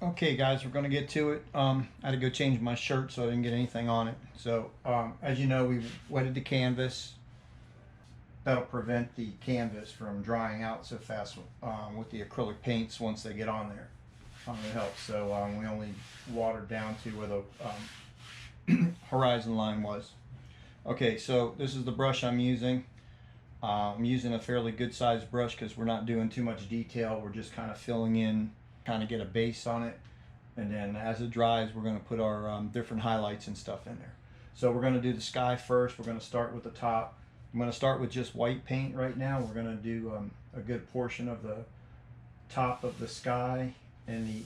Okay guys, we're going to get to it. I had to go change my shirt so I didn't get anything on it. So as you know, we've wetted the canvas. That'll prevent the canvas from drying out so fast with the acrylic paints once they get on there. It helps. So we only watered down to where the horizon line was. Okay, so this is the brush I'm using. I'm using a fairly good sized brush because we're not doing too much detail. We're just kind of filling in, kind of get a base on it. And then as it dries, we're going to put our different highlights and stuff in there. So we're going to do the sky first. We're going to start with the top. I'm going to start with just white paint right now. We're going to do a good portion of the top of the sky and the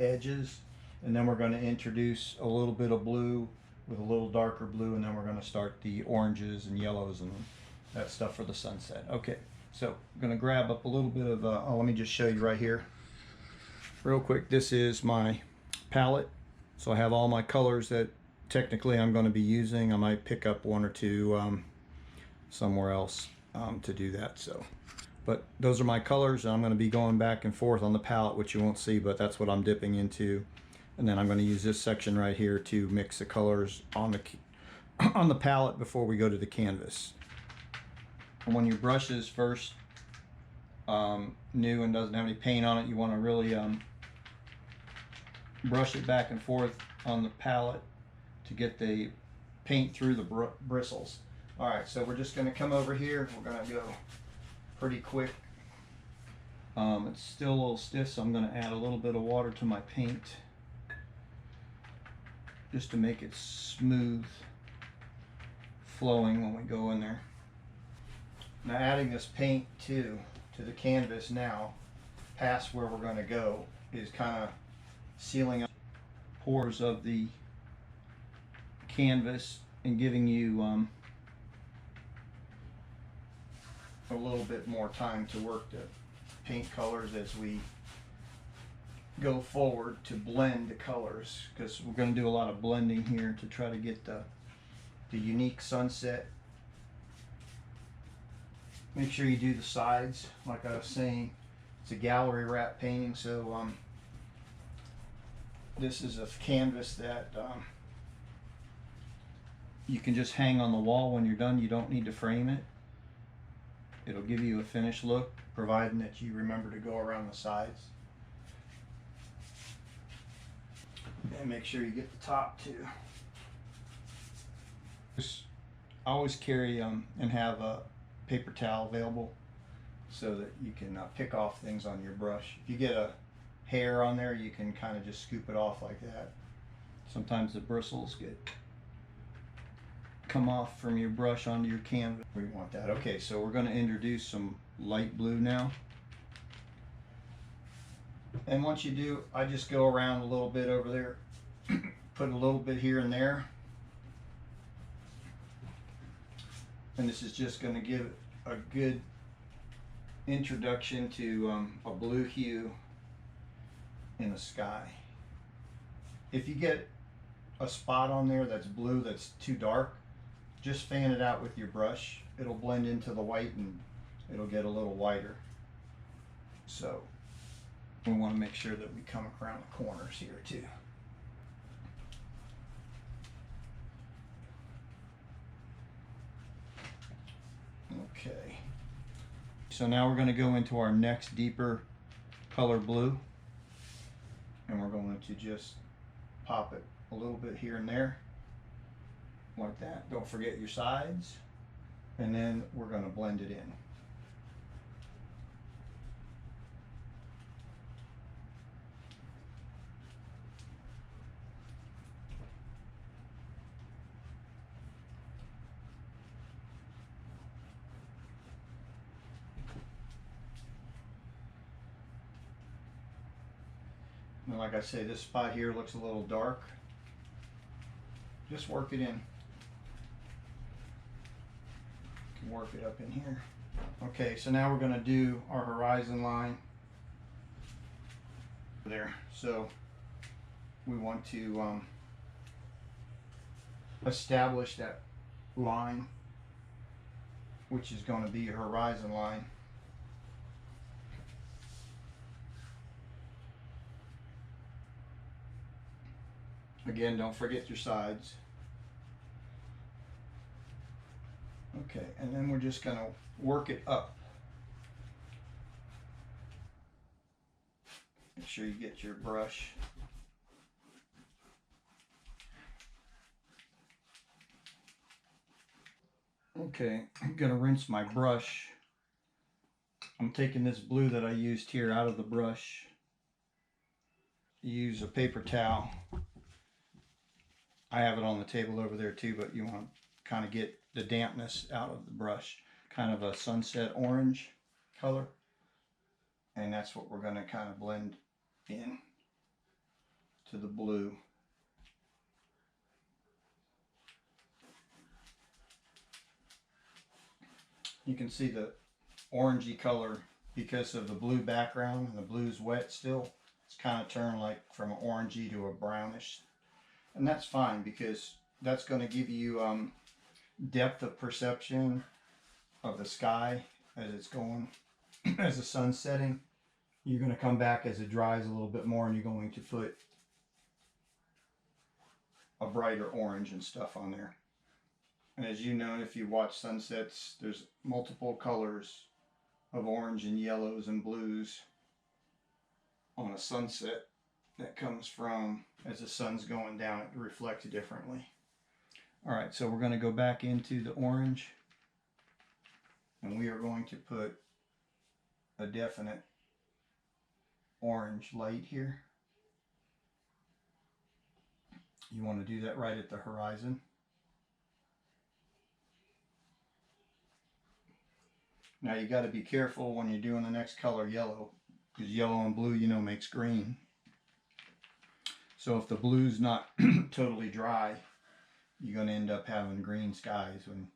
edges. And then we're going to introduce a little bit of blue with a little darker blue. And then we're going to start the oranges and yellows and that stuff for the sunset. Okay, so I'm going to grab up a little bit of, let me just show you right here. Real quick, this is my palette. So I have all my colors that technically I'm going to be using. I might pick up one or two somewhere else to do that. So, but those are my colors, and I'm going to be going back and forth on the palette, which you won't see, but that's what I'm dipping into. And then I'm going to use this section right here to mix the colors on the palette before we go to the canvas. And when your brush is first new and doesn't have any paint on it, you want to really brush it back and forth on the palette to get the paint through the bristles. All right, so we're just going to come over here. We're going to go pretty quick. It's still a little stiff, so I'm going to add a little bit of water to my paint just to make it smooth flowing when we go in there. Now adding this paint to the canvas now, past where we're going to go, is kind of sealing up pores of the canvas and giving you a little bit more time to work the paint colors as we go forward to blend the colors, because we're going to do a lot of blending here to try to get the unique sunset. Make sure you do the sides, like I was saying. It's a gallery wrap painting, so this is a canvas that you can just hang on the wall when you're done. You don't need to frame it. It'll give you a finished look, providing that you remember to go around the sides. And make sure you get the top too. Just always carry and have a paper towel available so that you can pick off things on your brush. If you get a hair on there, you can kind of just scoop it off like that. Sometimes the bristles come off from your brush onto your canvas. We want that. Okay, so we're going to introduce some light blue now. And once you do, I just go around a little bit over there, put a little bit here and there. And this is just going to give it a good introduction to a blue hue in the sky. If you get a spot on there that's blue that's too dark, just fan it out with your brush. It'll blend into the white and it'll get a little whiter. So we want to make sure that we come around the corners here too. Okay. So now we're going to go into our next deeper color blue. And we're going to just pop it a little bit here and there. Like that. Don't forget your sides. And then we're going to blend it in. And like I say, this spot here looks a little dark. Just work it in. You can work it up in here. Okay, so now we're going to do our horizon line there. So we want to establish that line, which is going to be a horizon line. Again, don't forget your sides. Okay, and then we're just gonna work it up. Make sure you get your brush. Okay, I'm gonna rinse my brush. I'm taking this blue that I used here out of the brush. Use a paper towel. I have it on the table over there too, but you want to kind of get the dampness out of the brush. Kind of a sunset orange color. And that's what we're going to kind of blend in to the blue. You can see the orangey color because of the blue background, and the blue's wet still. It's kind of turned like from an orangey to a brownish. And that's fine because that's going to give you depth of perception of the sky as it's going, as the sun's setting. You're going to come back as it dries a little bit more, and you're going to put a brighter orange and stuff on there. And as you know, if you watch sunsets, there's multiple colors of orange and yellows and blues on a sunset that comes from, as the sun's going down, it reflects differently. All right, so we're going to go back into the orange, and we are going to put a definite orange light here. You want to do that right at the horizon. Now you got to be careful when you're doing the next color, yellow, because yellow and blue, you know, makes green. So if the blue's not totally dry, you're going to end up having green skies. When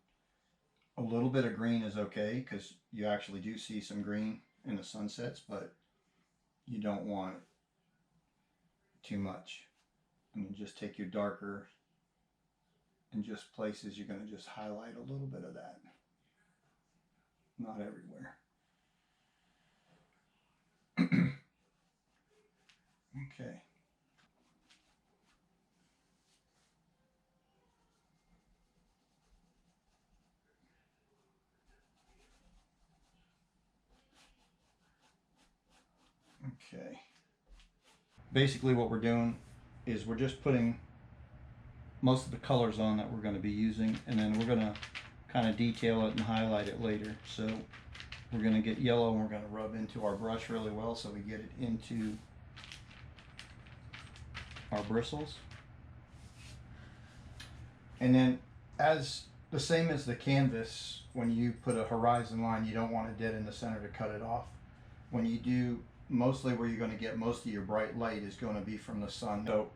a little bit of green is okay, because you actually do see some green in the sunsets, but you don't want too much. And then just take your darker and just places you're going to just highlight a little bit of that. Not everywhere. Okay. Okay. Basically what we're doing is we're just putting most of the colors on that we're going to be using, and then we're going to kind of detail it and highlight it later. So we're going to get yellow, and we're going to rub into our brush really well so we get it into our bristles. And then, as the same as the canvas, when you put a horizon line, you don't want it dead in the center to cut it off. When you do, mostly where you're going to get most of your bright light is going to be from the sun. So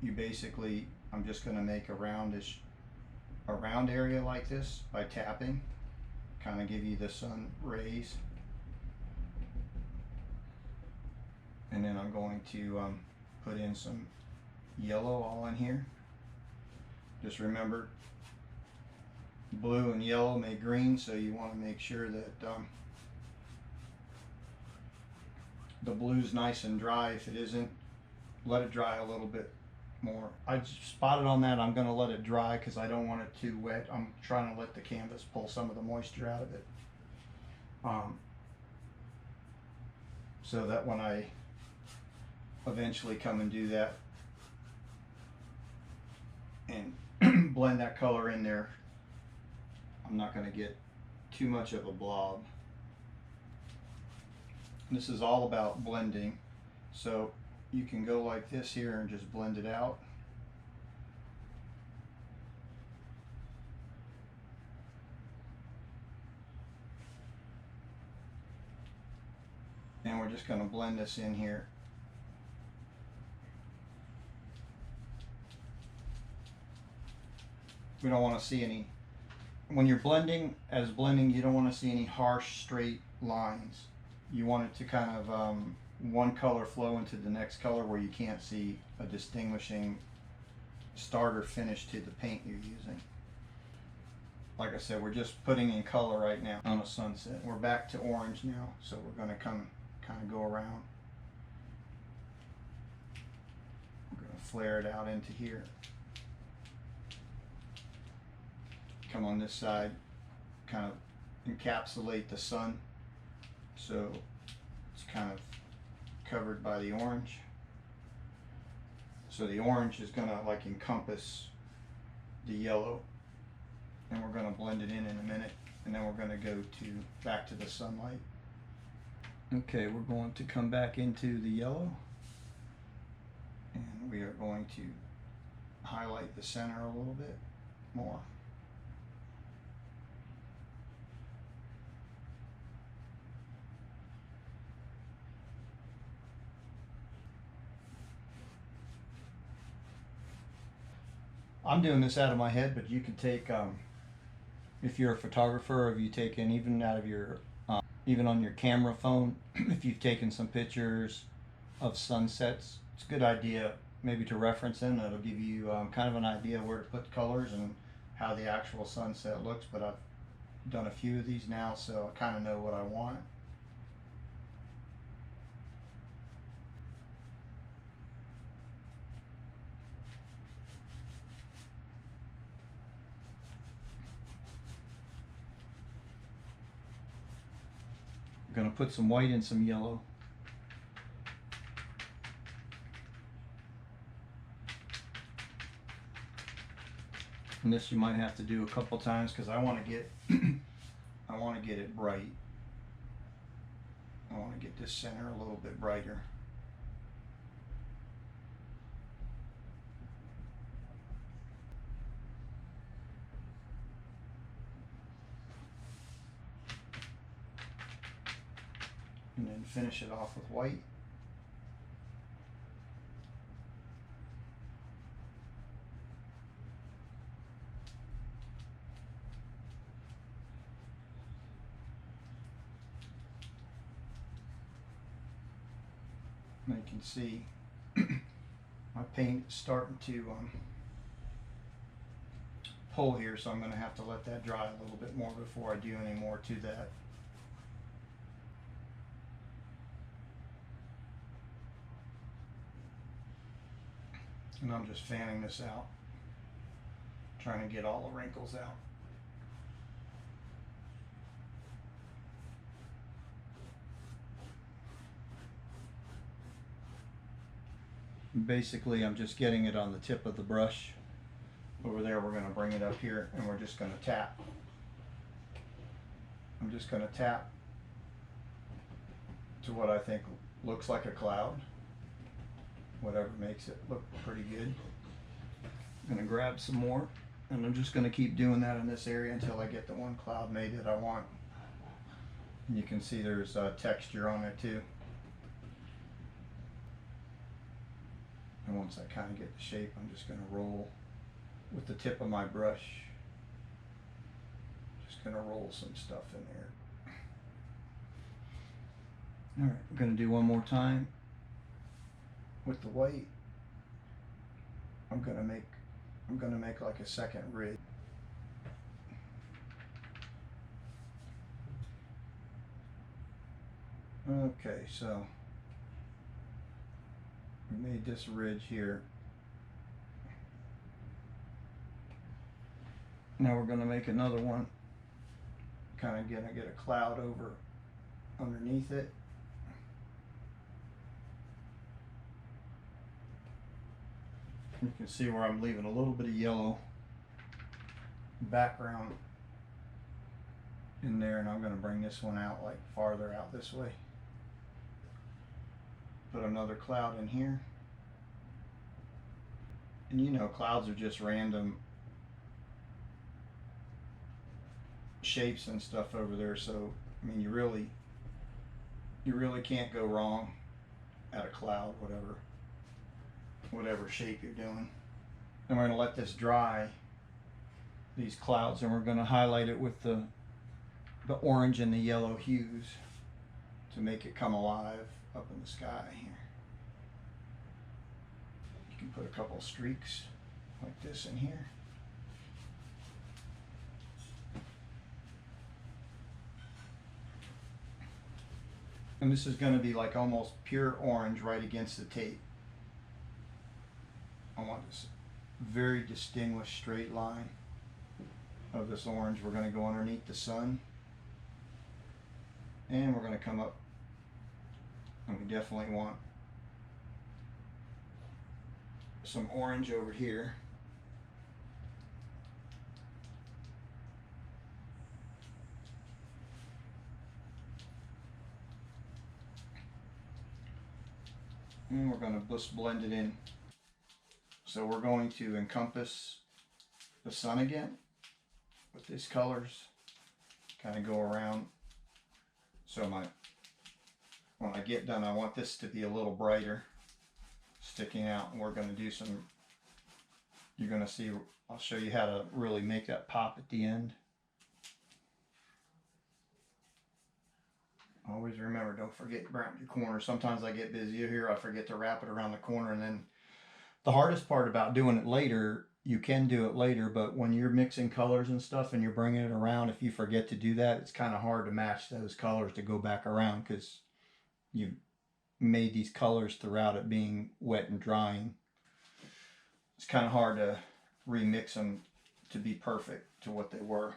you basically, I'm just going to make a round area like this by tapping, kind of give you the sun rays. And then I'm going to put in some yellow all in here. Just remember, blue and yellow make green, so you want to make sure that the blue's nice and dry. If it isn't, let it dry a little bit more. I just spotted on that. I'm going to let it dry because I don't want it too wet. I'm trying to let the canvas pull some of the moisture out of it, so that when I eventually come and do that and blend that color in there, I'm not going to get too much of a blob. This is all about blending, so you can go like this here and just blend it out. And we're just going to blend this in here. We don't want to see any, when you're blending, you don't want to see any harsh straight lines. You want it to kind of one color flow into the next color where you can't see a distinguishing start or finish to the paint you're using. Like I said, we're just putting in color right now on a sunset. We're back to orange now, so we're going to kind of go around. We're going to flare it out into here. Come on this side, kind of encapsulate the sun so it's kind of covered by the orange. So the orange is gonna like encompass the yellow, and we're gonna blend it in a minute, and then we're gonna go back to the sunlight. Okay, we're going to come back into the yellow, and we are going to highlight the center a little bit more. I'm doing this out of my head, but you can take, if you're a photographer, or if you take in even out of your, even on your camera phone, if you've taken some pictures of sunsets, it's a good idea maybe to reference in. It'll give you kind of an idea where to put colors and how the actual sunset looks. But I've done a few of these now, so I kind of know what I want. I'm going to put some white and some yellow. And this you might have to do a couple times because I want to get I want to get it bright. I want to get this center a little bit brighter. And then finish it off with white. And you can see my paint is starting to pull here, so I'm going to have to let that dry a little bit more before I do any more to that. And I'm just fanning this out, trying to get all the wrinkles out. Basically, I'm just getting it on the tip of the brush. Over there, we're going to bring it up here, and we're just going to tap. I'm just going to tap to what I think looks like a cloud. Whatever makes it look pretty good. I'm going to grab some more, and I'm just going to keep doing that in this area until I get the one cloud made that I want. And you can see there's texture on it too. And once I kind of get the shape, I'm just going to roll with the tip of my brush. Just going to roll some stuff in there. All right, I'm going to do one more time. With the white, I'm gonna make like a second ridge. Okay, so we made this ridge here. Now we're gonna make another one. Kind of gonna get a cloud over underneath it. You can see where I'm leaving a little bit of yellow background in there, and I'm going to bring this one out like farther out this way. Put another cloud in here. And you know, clouds are just random shapes and stuff over there, so I mean you really can't go wrong at a cloud, whatever shape you're doing. And we're going to let this dry, these clouds, and we're going to highlight it with the orange and the yellow hues to make it come alive up in the sky here. You can put a couple streaks like this in here. And this is going to be like almost pure orange right against the tape. I want this very distinguished straight line of this orange. We're going to go underneath the sun, and we're going to come up, and we definitely want some orange over here. And we're going to just blend it in. So we're going to encompass the sun again with these colors, kind of go around. So when I get done, I want this to be a little brighter, sticking out, and we're going to do some, you're going to see, I'll show you how to really make that pop at the end. Always remember, don't forget to wrap your corner. Sometimes I get busy here, I forget to wrap it around the corner, and then the hardest part about doing it later, you can do it later, but when you're mixing colors and stuff and you're bringing it around, if you forget to do that, it's kind of hard to match those colors to go back around because you've made these colors throughout it being wet and drying. It's kind of hard to remix them to be perfect to what they were.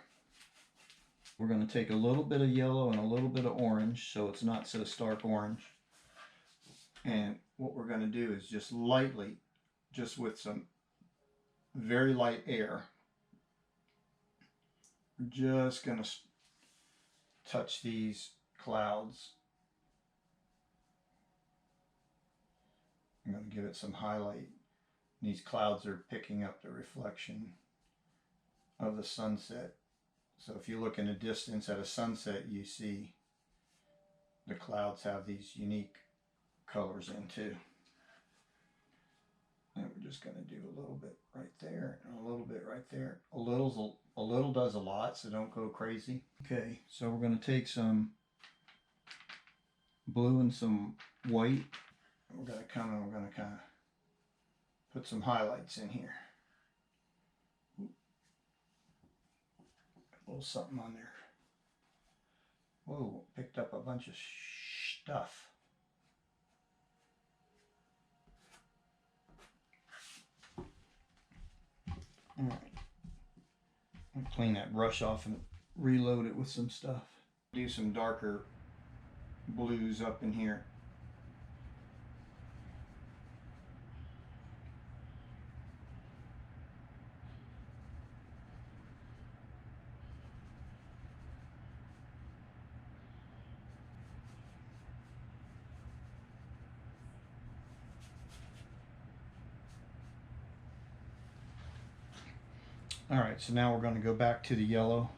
We're going to take a little bit of yellow and a little bit of orange so it's not so stark orange. And what we're going to do is just lightly, just with some very light air, we're just going to touch these clouds. I'm going to give it some highlight. These clouds are picking up the reflection of the sunset. So if you look in the distance at a sunset, you see the clouds have these unique colors in too. And we're just going to do a little bit right there and a little bit right there. A little does a lot, so don't go crazy. Okay, so we're going to take some blue and some white. We're going to come and we're going to kind of put some highlights in here. A little something on there. Whoa, picked up a bunch of stuff. All right. I'll clean that brush off and reload it with some stuff. Do some darker blues up in here. All right, so now we're going to go back to the yellow.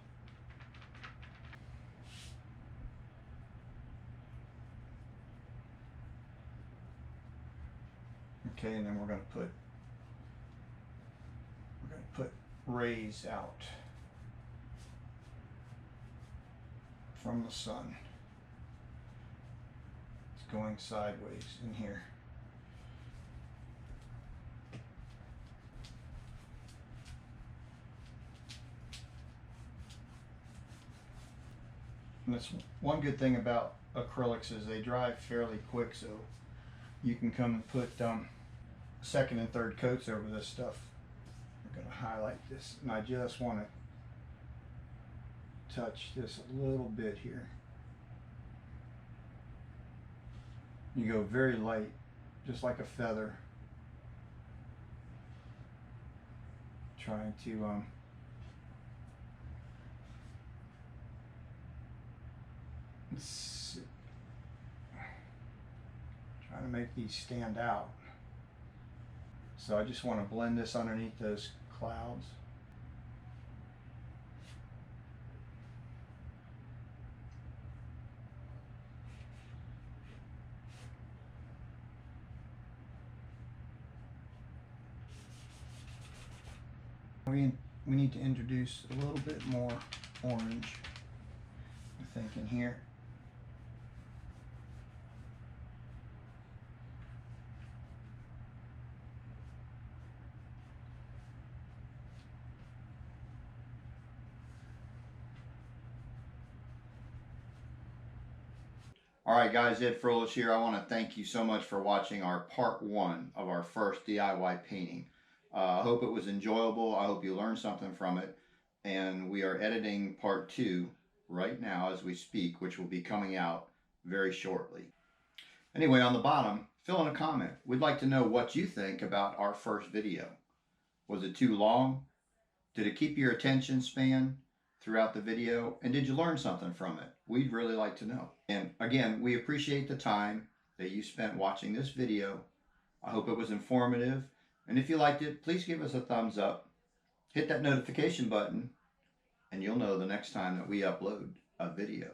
Okay, and then we're going to put rays out from the sun. It's going sideways in here. And that's one good thing about acrylics is they dry fairly quick, so you can come and put second and third coats over this stuff. I'm going to highlight this, and I just want to touch this a little bit here. You go very light, just like a feather, trying to trying to make these stand out. So I just want to blend this underneath those clouds. We need to introduce a little bit more orange, I think, in here. All right, guys, Ed Froelich here. I want to thank you so much for watching our part 1 of our first DIY painting. I hope it was enjoyable. I hope you learned something from it. And we are editing part 2 right now as we speak, which will be coming out very shortly. Anyway, on the bottom, fill in a comment. We'd like to know what you think about our first video. Was it too long? Did it keep your attention span throughout the video? And did you learn something from it? We'd really like to know. And again, we appreciate the time that you spent watching this video. I hope it was informative. And if you liked it, please give us a thumbs up. Hit that notification button, and you'll know the next time that we upload a video.